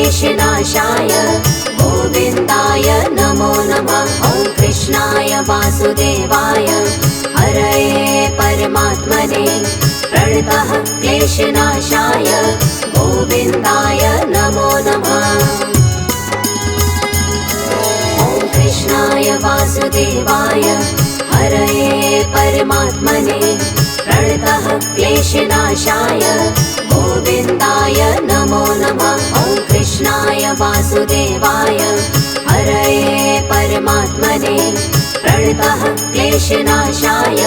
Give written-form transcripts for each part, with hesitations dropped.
क्लेशनाशाय गोविन्दाय नमो नमः। ॐ कृष्णाय वासुदेवाय हरये परमात्मने प्रणतः क्लेशनाशाय गोविन्दाय नमो नमः। ॐ कृष्णाय वासुदेवाय हरये परमात्मने प्रणतः क्लेशनाशाय गोविन्दाय नमो नमः। ॐ कृष्णाय वासुदेवाय हरये परमात्मने प्रणतः क्लेशनाशाय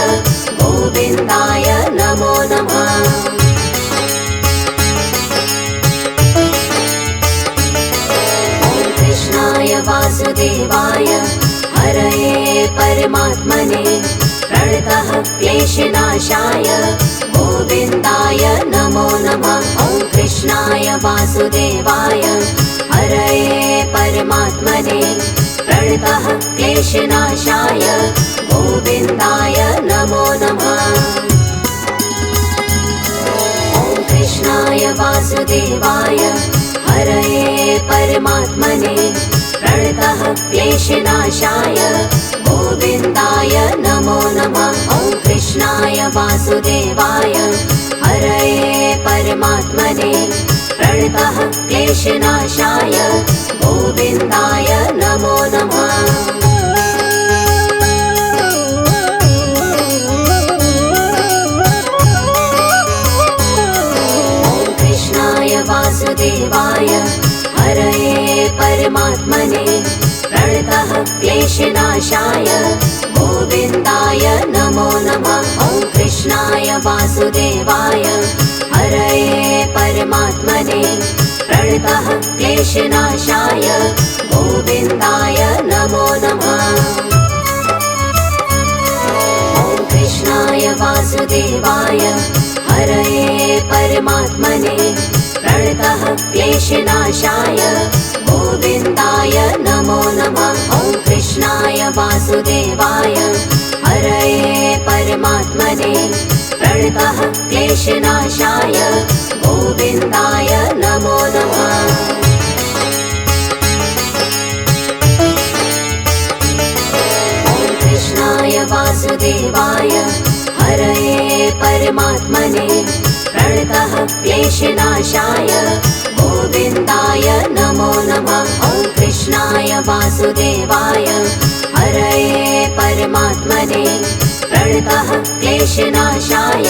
गोविन्दाय नमो नमः। ॐ कृष्णाय वासुदेवाय हरये परमात्मने प्रणतः क्लेशनाशाय गोविन्दाय नमो नमः। ॐ कृष्णाय वासुदेवाय हरये परमात्मने प्रणतः क्लेशनाशाय गोविन्दाय नमो नमः। ॐ कृष्णाय वासुदेवाय हरये परमात्मने प्रणतः क्लेशनाशाय गोविन्दाय नमो नमः। ॐ कृष्णाय वासुदेवाय हरये परमात्मने प्रणतः क्लेशनाशाय गोविन्दाय नमो नमः। ॐ कृष्णाय वासुदेवाय हरये परमात्मने प्रणतः क्लेशनाशाय गोविन्दाय नमो नमः। ॐ कृष्णाय वासुदेवाय हरये परमात्मने प्रणतः क्लेशनाशाय गोविन्दाय नमो नमः। ॐ कृष्णाय वासुदेवाय हरये परमात्मने प्रणतः क्लेशनाशाय गोविन्दाय नमो नमः। ॐ कृष्णाय वासुदेवाय हरये परमात्मने प्रणतः क्लेशनाशाय गोविन्दाय नमो नमः। ॐ कृष्णाय वासुदेवाय हरये परमात्मने प्रणतः क्लेशनाशाय गोविन्दाय नमो नमः। ॐ कृष्णाय वासुदेवाय हरये परमात्मने प्रणतः क्लेशनाशाय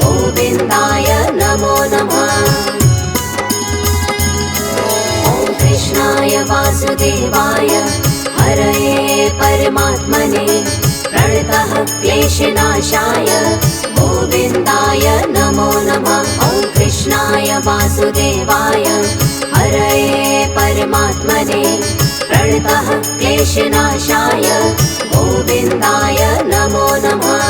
गोविन्दाय नमो नमः। ॐ कृष्णाय वासुदेवाय हरये परमात्मने प्रणतः क्लेशनाशाय गोविन्दाय नमो नमः। ॐ कृष्णाय वासुदेवाय हरये परमात्मने प्रणतः क्लेशनाशाय गोविन्दाय नमो नमः।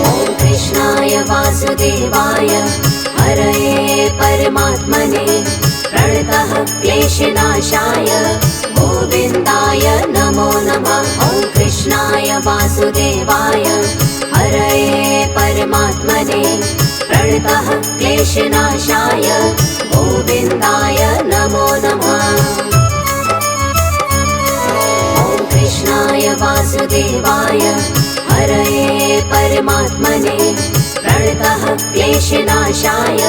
ॐ कृष्णाय वासुदेवाय हरये परमात्मने प्रणतः क्लेशनाशाय गोविन्दाय नमो नमः। ॐ कृष्णाय वासुदेवाय हरये परमात्मने प्रणतः क्लेशनाशाय गोविन्दाय नमो नमः। ॐ कृष्णाय वासुदेवाय हरये परमात्मने प्रणतः क्लेशनाशाय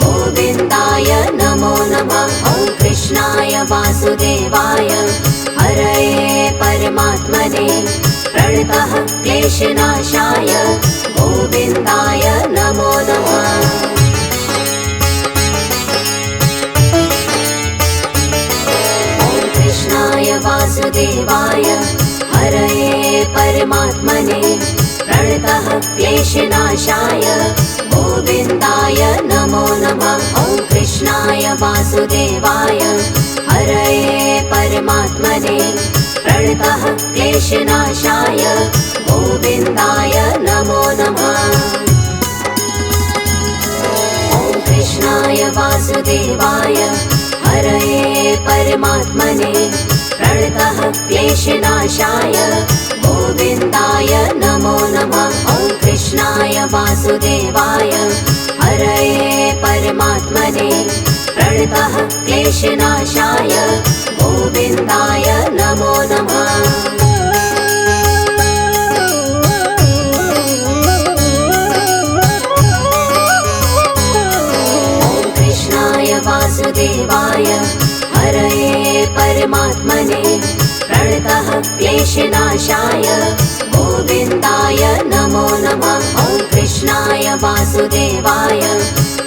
गोविन्दाय नमो नमः। ॐ कृष्णाय वासुदेवाय हरये परमात्मने प्रणतः क्लेशनाशाय गोविन्दाय नमो नमः। ॐ कृष्णाय वासुदेवाय हरये परमात्मने प्रणतः क्लेशनाशाय गोविन्दाय नमो नमः। ॐ कृष्णाय वासुदेवाय हरये परमात्मने प्रणतः क्लेशनाशाय गोविन्दाय नमो नमः। ॐ कृष्णाय वासुदेवाय हरये परमात्मने प्रणतः क्लेशनाशाय गोविन्दाय नमो नमः। वासुदेवाय हरये परमात्मने प्रणतः क्लेशनाशाय गोविन्दाय नमो नमः। वासुदेवाय हरये परमात्मने प्रणतः क्लेशनाशाय गोविन्दाय नमो नमः। ॐ कृष्णाय वासुदेवाय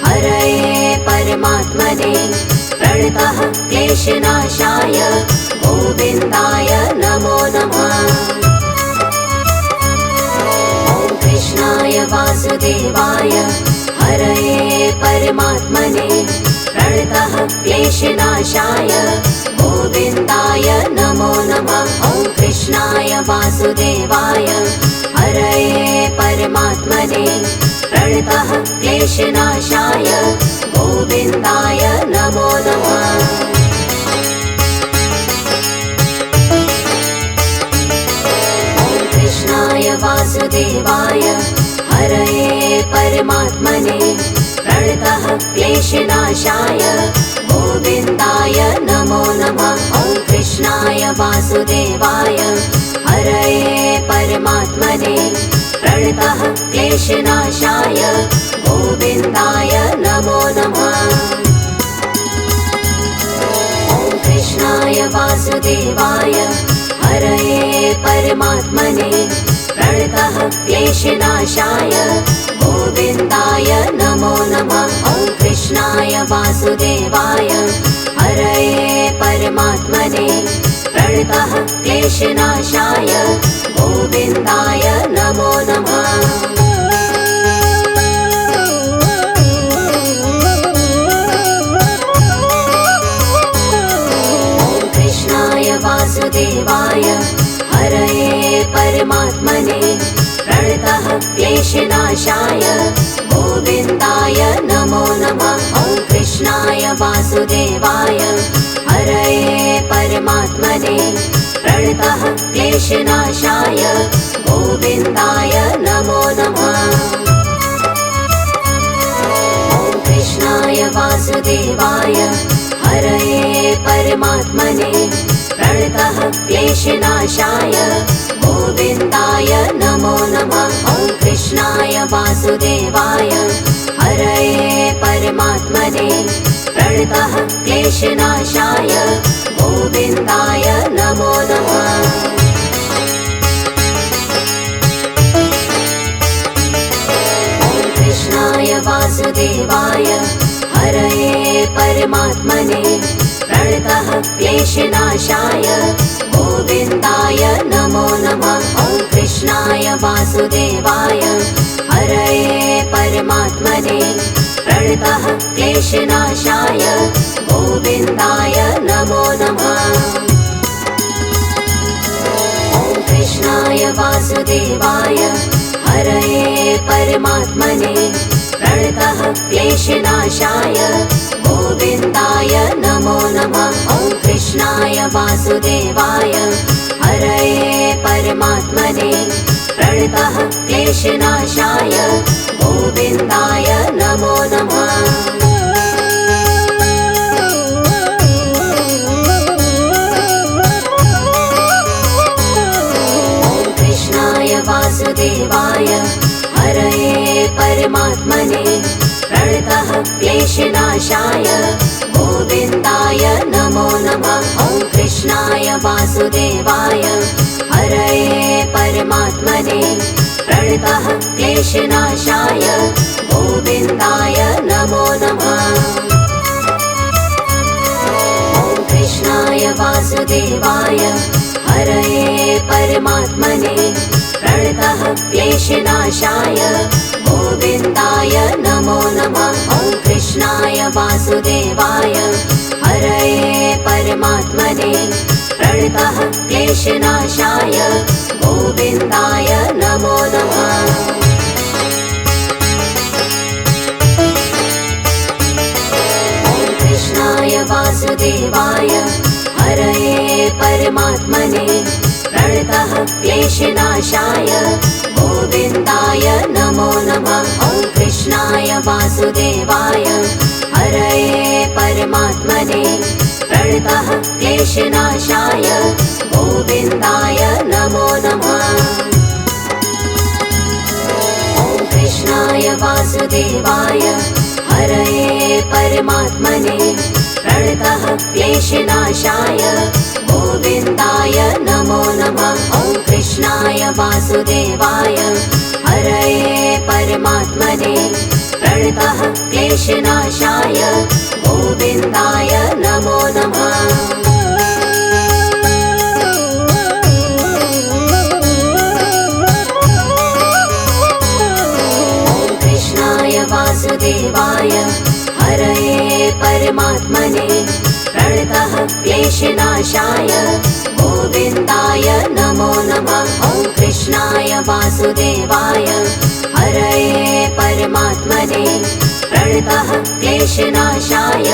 हरये परमात्मने प्रणतः क्लेशनाशाय गोविन्दाय नमो नमः। ॐ कृष्णाय वासुदेवाय हरये परमात्मने प्रणतः क्लेशनाशाय गोविन्दाय नमो नमः। ॐ कृष्णाय वासुदेवाय हरये परमात्मने प्रणतः क्लेशनाशाय गोविन्दाय नमो नमः। ॐ कृष्णाय वासुदेवाय हरये परमात्मने प्रणतः क्लेशनाशाय गोविन्दाय नमो नमः। ॐ कृष्णाय वासुदेवाय हरये परमात्मने प्रणतः क्लेशनाशाय गोविन्दाय नमो नमः। ॐ कृष्णाय वासुदेवाय हरये परमात्मने प्रणतः क्लेशनाशाय गोविन्दाय नमो नमः। ॐ कृष्णाय वासुदेवाय हरये परमात्मने प्रणतः क्लेशनाशाय गोविन्दाय नमो नमः। ॐ कृष्णाय वासुदेवाय हरये परमात्मने प्रणतः क्लेशनाशाय गोविन्दाय नमो नमः। ॐ कृष्णाय वासुदेवाय हरये परमात्मने प्रणतः क्लेशनाशाय गोविन्दाय नमो नमः। ॐ कृष्णाय वासुदेवाय हरये परमात्मने प्रणतः क्लेशनाशाय गोविन्दाय नमो नमः। ॐ कृष्णाय वासुदेवाय हरये परमात्मने प्रणतः क्लेशनाशाय गोविन्दाय नमो नमः। ॐ कृष्णाय वासुदेवाय हरये परमात्मने प्रणतः क्लेशनाशाय गोविन्दाय नमो नमः। ॐ कृष्णाय वासुदेवाय हरये परमात्मने प्रणतः क्लेशनाशाय गोविन्दाय नमो नमः। ॐ कृष्णाय वासुदेवाय हरये परमात्मने प्रणतः क्लेशनाशाय गोविन्दाय नमो नमः। ॐ कृष्णाय वासुदेवाय हरये परमात्मने प्रणतः क्लेशनाशाय गोविन्दाय नमो नमः। ॐ कृष्णाय वासुदेवाय हरये परमात्मने प्रणतः क्लेशनाशाय गोविन्दाय नमो नमः। ॐ कृष्णाय वासुदेवाय हरये परमात्मने प्रणतः क्लेशनाशाय गोविन्दाय नमो नमः। ॐ कृष्णाय वासुदेवाय हरये परमात्मने प्रणतः क्लेशनाशाय गोविन्दाय नमो नमः। ॐ कृष्णाय वासुदेवाय हरये परमात्मने प्रणतः क्लेशनाशाय गोविन्दाय नमो नमः। ॐ कृष्णाय वासुदेवाय हरये परमात्मने प्रणतः क्लेशनाशाय गोविन्दाय नमो नमः। ॐ वासुदेवाय हरये परमात्मने प्रणतः क्लेशनाशाय गोविन्दाय नमो नमः। ॐ कृष्णाय वासुदेवाय हरये परमात्मने प्रणतः क्लेशनाशाय गोविन्दाय नमो नमः। ॐ कृष्णाय वासुदेवाय हरये परमात्मने प्रणतः क्लेशनाशाय गोविन्दाय नमो नमः। ॐ कृष्णाय वासुदेवाय हरये परमात्मने प्रणतः क्लेशनाशाय गोविन्दाय नमो नमः। ॐ कृष्णाय वासुदेवाय हरये परमात्मने प्रणतः क्लेशनाशाय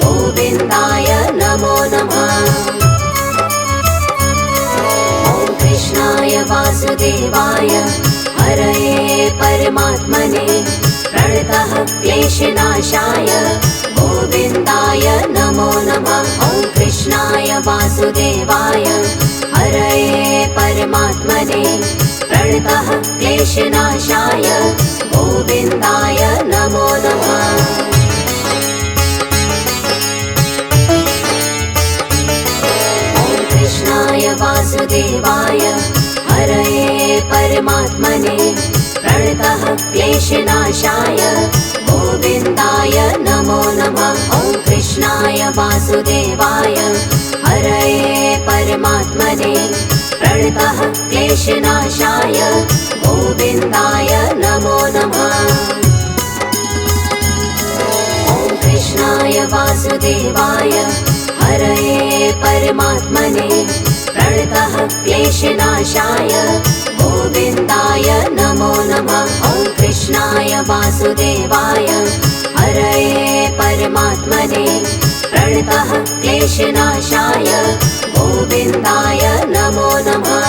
गोविन्दाय नमो नमः। ॐ कृष्णाय वासुदेवाय हरये परमात्मने प्रणतः क्लेशनाशाय गोविन्दाय नमो नमः। ॐ कृष्णाय वासुदेवाय हरये परमात्मने प्रणतः क्लेशनाशाय गोविन्दाय नमो नमः। ॐ कृष्णाय वासुदेवाय हरये परमात्मने प्रणतः क्लेशनाशाय गोविन्दाय नमो नमः। ॐ कृष्णाय वासुदेवाय हरये परमात्मने प्रणतः क्लेशनाशाय गोविन्दाय नमो नमः। ॐ कृष्णाय वासुदेवाय हरये परमात्मने प्रणतः क्लेशनाशाय गोविन्दाय नमो नमः। ॐ कृष्णाय वासुदेवाय हरये परमात्मने प्रणतः क्लेशनाशाय गोविन्दाय नमो नमः।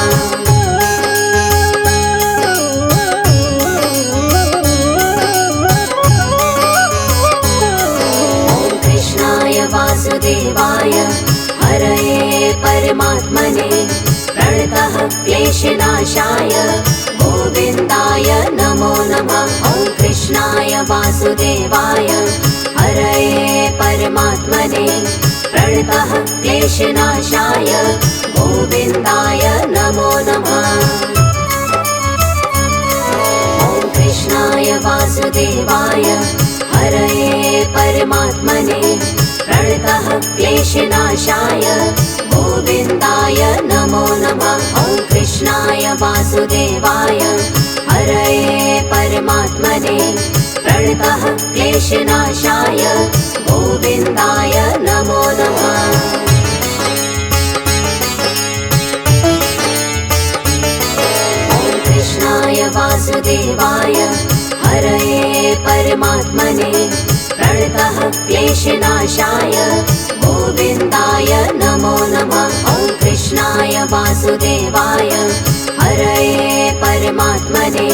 ॐ कृष्णाय वासुदेवाय हरये परमात्मने प्रणतः क्लेशनाशाय गोविन्दाय नमो नमः। ॐ कृष्णाय वासुदेवाय हरये परमात्मने प्रणतः क्लेशनाशाय गोविन्दाय नमो नमः। ॐ कृष्णाय वासुदेवाय हरये परमात्मने प्रणतः क्लेशनाशाय गोविन्दाय नमो नमः। ॐ कृष्णाय वासुदेवाय हरये परमात्मने प्रणतः क्लेशनाशाय गोविन्दाय नमो नमः। ॐ कृष्णाय वासुदेवाय हरये परमात्मने प्रणतः क्लेशनाशाय गोविन्दाय नमो नमः। ॐ कृष्णाय वासुदेवाय हरये परमात्मने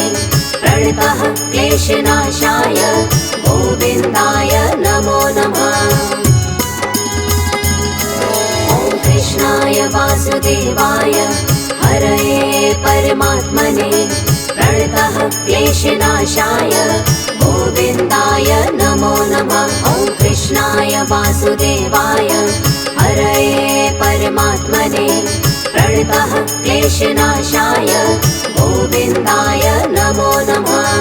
प्रणतः क्लेशनाशाय गोविन्दाय नमो नमः। ॐ कृष्णाय वासुदेवाय हरये परमात्मने प्रणतः क्लेशनाशाय गोविन्दाय नमो नमः। ॐ कृष्णाय वासुदेवाय हरये परमात्मने प्रणतः क्लेशनाशाय गोविन्दाय नमो नमः।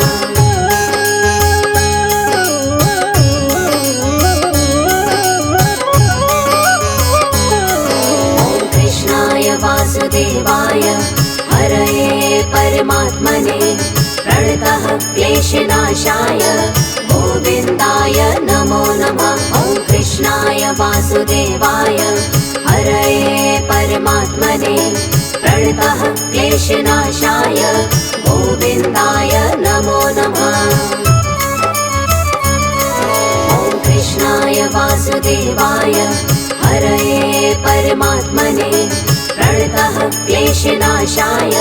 ॐ कृष्णाय वासुदेवाय हरये परमात्मने प्रणतः क्लेशनाशाय गोविन्दाय नमो नमः। ॐ कृष्णाय वासुदेवाय हरये परमात्मने प्रणतः क्लेशनाशाय गोविन्दाय नमो नमः। ॐ कृष्णाय वासुदेवाय हरये परमात्मने प्रणतः क्लेशनाशाय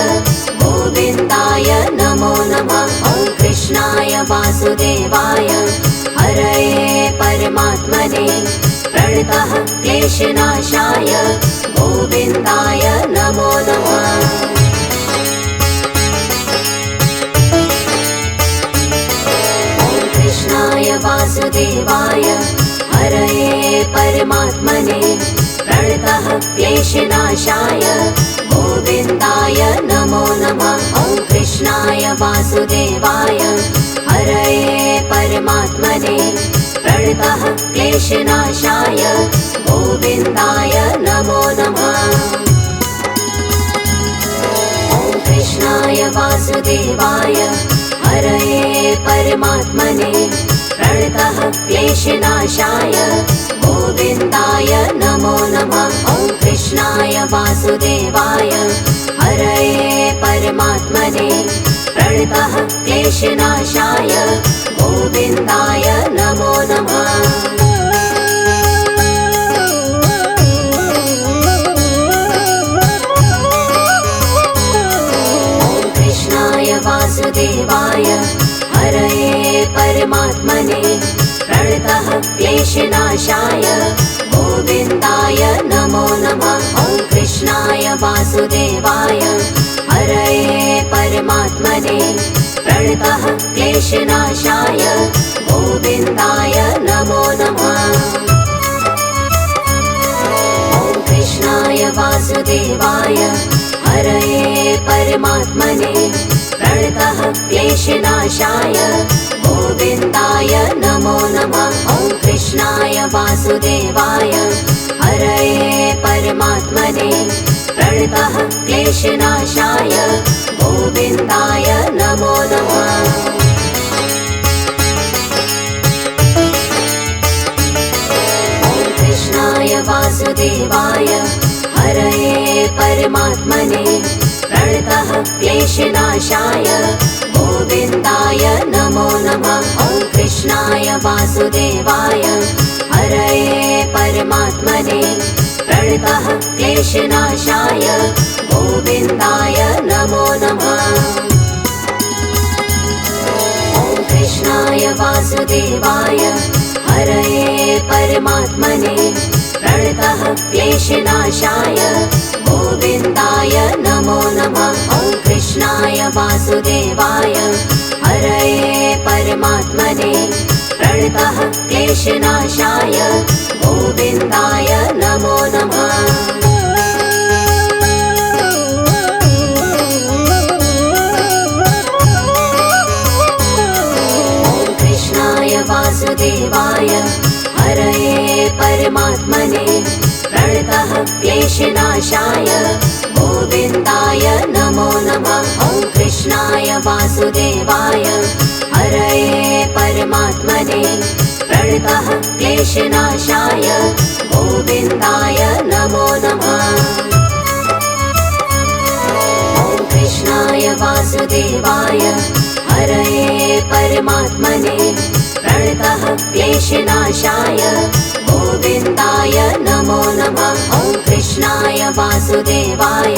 गोविन्दाय नमो नमः। ॐ कृष्णाय वासुदेवाय वासुदेवाय हरये परमात्मने प्रणतः क्लेशनाशाय गोविन्दाय नमो नमः। कृष्णाय वासुदेवाय हरये परमात्मने प्रणतः क्लेशनाशाय गोविन्दाय नमो नमः। ॐ कृष्णाय वासुदेवाय हरये परमात्मने प्रणतः क्लेशनाशाय गोविन्दाय नमो नमः। ॐ कृष्णाय वासुदेवाय हरये परमात्मने प्रणतः क्लेशनाशाय गोविन्दाय नमो नमः। ॐ कृष्णाय वासुदेवाय हरये परमात्मने प्रणतः क्लेशनाशाय गोविन्दाय नमो नमः। वासुदेवाय हरये परमात्मने प्रणतः क्लेशनाशाय गोविन्दाय नमो नमः। ॐ कृष्णाय वासुदेवाय हरये परमात्मने प्रणतः क्लेशनाशाय गोविन्दाय नमो नमः। ॐ कृष्णाय वासुदेवाय हरये परमात्मने प्रणतः क्लेशनाशाय गोविन्दाय नमो नमः। ॐ कृष्णाय वासुदेवाय हरये परमात्मने प्रणतः क्लेशनाशाय गोविन्दाय नमो नमः। ॐ कृष्णाय वासुदेवाय हरये परमात्मने प्रणतः क्लेशनाशाय गोविन्दाय नमो नमः। ॐ कृष्णाय वासुदेवाय हरये परमात्मने प्रणतः क्लेशनाशाय गोविन्दाय नमो नमः। ॐ कृष्णाय वासुदेवाय हरये परमात्मने प्रणतः क्लेशनाशाय गोविन्दाय नमो नमः। ॐ कृष्णाय वासुदेवाय हरये परमात्मने प्रणतः क्लेशनाशाय गोविन्दाय नमो नमः। ॐ कृष्णाय वासुदेवाय हरये परमात्मने प्रणतः क्लेशनाशाय गोविन्दाय नमो नमः। ॐ कृष्णाय वासुदेवाय हरये परमात्मने प्रणतः क्लेशनाशाय गोविन्दाय नमो नमः। ॐ कृष्णाय वासुदेवाय हरये परमात्मने प्रणतः क्लेशनाशाय गोविन्दाय नमो नमः। ॐ कृष्णाय वासुदेवाय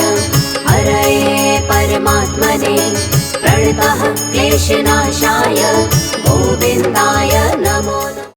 हरये परमात्मने प्रणतः क्लेशनाशाय गोविन्दाय